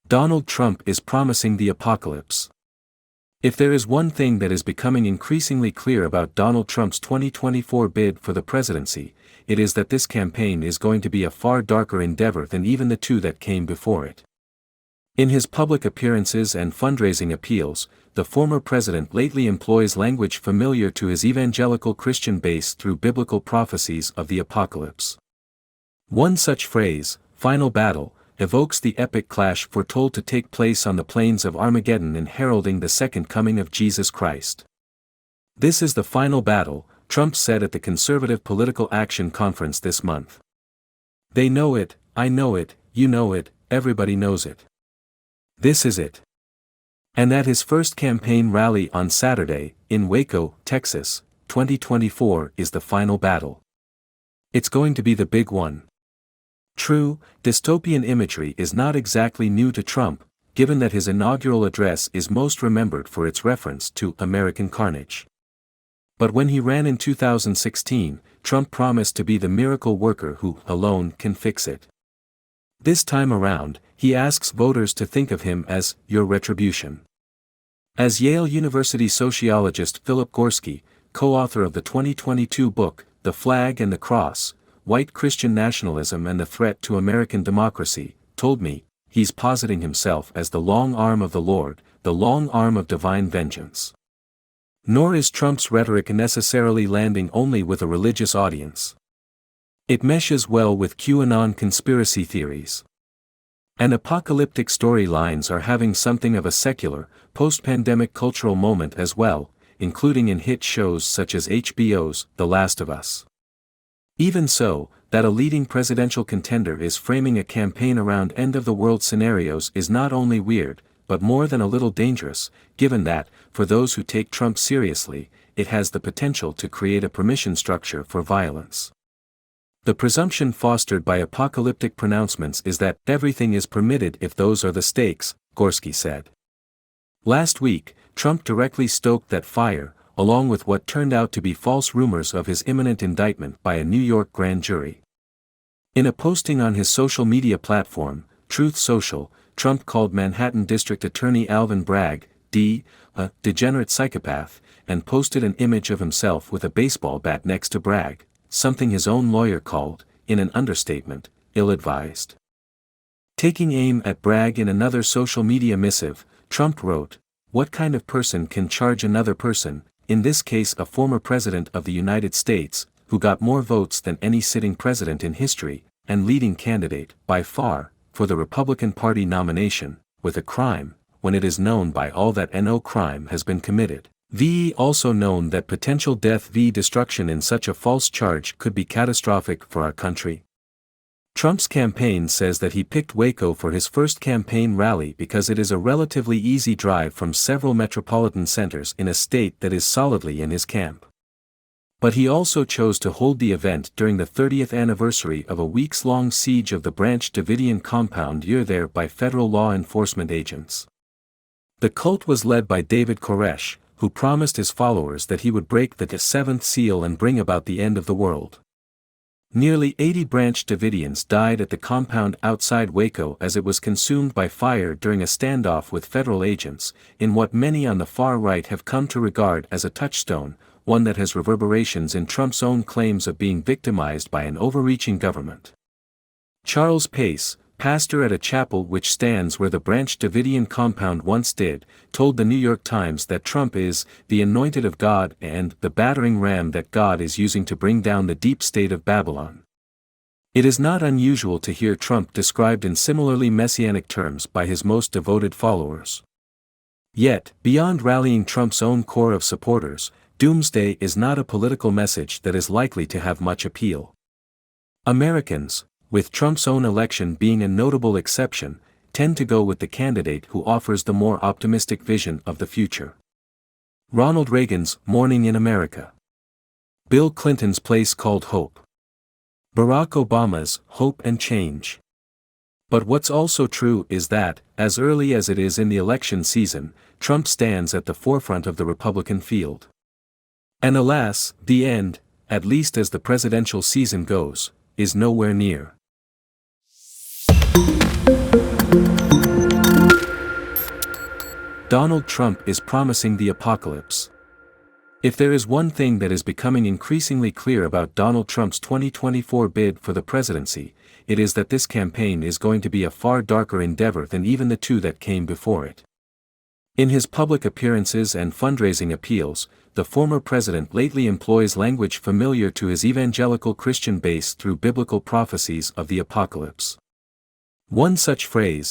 Donald Trump is promising the apocalypse. If there is one thing that is becoming increasingly clear about Donald Trump's 2024 bid for the presidency, it is that this campaign is going to be a far darker endeavor than even the two that came before it. In his public appearances and fundraising appeals, the former president lately employs language familiar to his evangelical Christian base through biblical prophecies of the apocalypse. One such phrase, "final battle," evokes the epic clash foretold to take place on the plains of Armageddon and heralding the second coming of Jesus Christ. "This is the final battle," Trump said at the Conservative Political Action Conference this month. "They know it, I know it, you know it, everybody knows it. This is it." And at his first campaign rally on Saturday, in Waco, Texas, 2024 is the final battle. It's going to be the big one. True, dystopian imagery is not exactly new to Trump, given that his inaugural address is most remembered for its reference to American carnage. But when he ran in 2016, Trump promised to be the miracle worker who, alone, can fix it. This time around, he asks voters to think of him as your retribution. As Yale University sociologist Philip Gorski, co-author of the 2022 book, The Flag and the Cross, White Christian Nationalism and the Threat to American Democracy, told me, he's positing himself as the long arm of the Lord, the long arm of divine vengeance. Nor is Trump's rhetoric necessarily landing only with a religious audience. It meshes well with QAnon conspiracy theories. And apocalyptic storylines are having something of a secular, post-pandemic cultural moment as well, including in hit shows such as HBO's The Last of Us. Even so, that a leading presidential contender is framing a campaign around end-of-the-world scenarios is not only weird, but more than a little dangerous, given that, for those who take Trump seriously, it has the potential to create a permission structure for violence. The presumption fostered by apocalyptic pronouncements is that everything is permitted if those are the stakes, Gorski said. Last week, Trump directly stoked that fire, along with what turned out to be false rumors of his imminent indictment by a New York grand jury. In a posting on his social media platform, Truth Social, Trump called Manhattan District Attorney Alvin Bragg, D., a degenerate psychopath, and posted an image of himself with a baseball bat next to Bragg, something his own lawyer called, in an understatement, ill-advised. Taking aim at Bragg in another social media missive, Trump wrote, "What kind of person can charge another person, in this case a former president of the United States, who got more votes than any sitting president in history, and leading candidate, by far, for the Republican Party nomination, with a crime, when it is known by all that no crime has been committed, v. also known that potential death v. destruction in such a false charge could be catastrophic for our country?" Trump's campaign says that he picked Waco for his first campaign rally because it is a relatively easy drive from several metropolitan centers in a state that is solidly in his camp. But he also chose to hold the event during the 30th anniversary of a weeks-long siege of the Branch Davidian compound near there by federal law enforcement agents. The cult was led by David Koresh, who promised his followers that he would break the seventh seal and bring about the end of the world. Nearly 80 Branch Davidians died at the compound outside Waco as it was consumed by fire during a standoff with federal agents, in what many on the far right have come to regard as a touchstone, one that has reverberations in Trump's own claims of being victimized by an overreaching government. Charles Pace, pastor at a chapel which stands where the Branch Davidian compound once did, told the New York Times that Trump is the anointed of God and the battering ram that God is using to bring down the deep state of Babylon. It is not unusual to hear Trump described in similarly messianic terms by his most devoted followers. Yet, beyond rallying Trump's own core of supporters, doomsday is not a political message that is likely to have much appeal. Americans, with Trump's own election being a notable exception, tend to go with the candidate who offers the more optimistic vision of the future. Ronald Reagan's Morning in America. Bill Clinton's Place Called Hope. Barack Obama's Hope and Change. But what's also true is that, as early as it is in the election season, Trump stands at the forefront of the Republican field. And alas, the end, at least as the presidential season goes, is nowhere near. Donald Trump is promising the apocalypse. If there is one thing that is becoming increasingly clear about Donald Trump's 2024 bid for the presidency, it is that this campaign is going to be a far darker endeavor than even the two that came before it. In his public appearances and fundraising appeals, the former president lately employs language familiar to his evangelical Christian base through biblical prophecies of the apocalypse. One such phrase,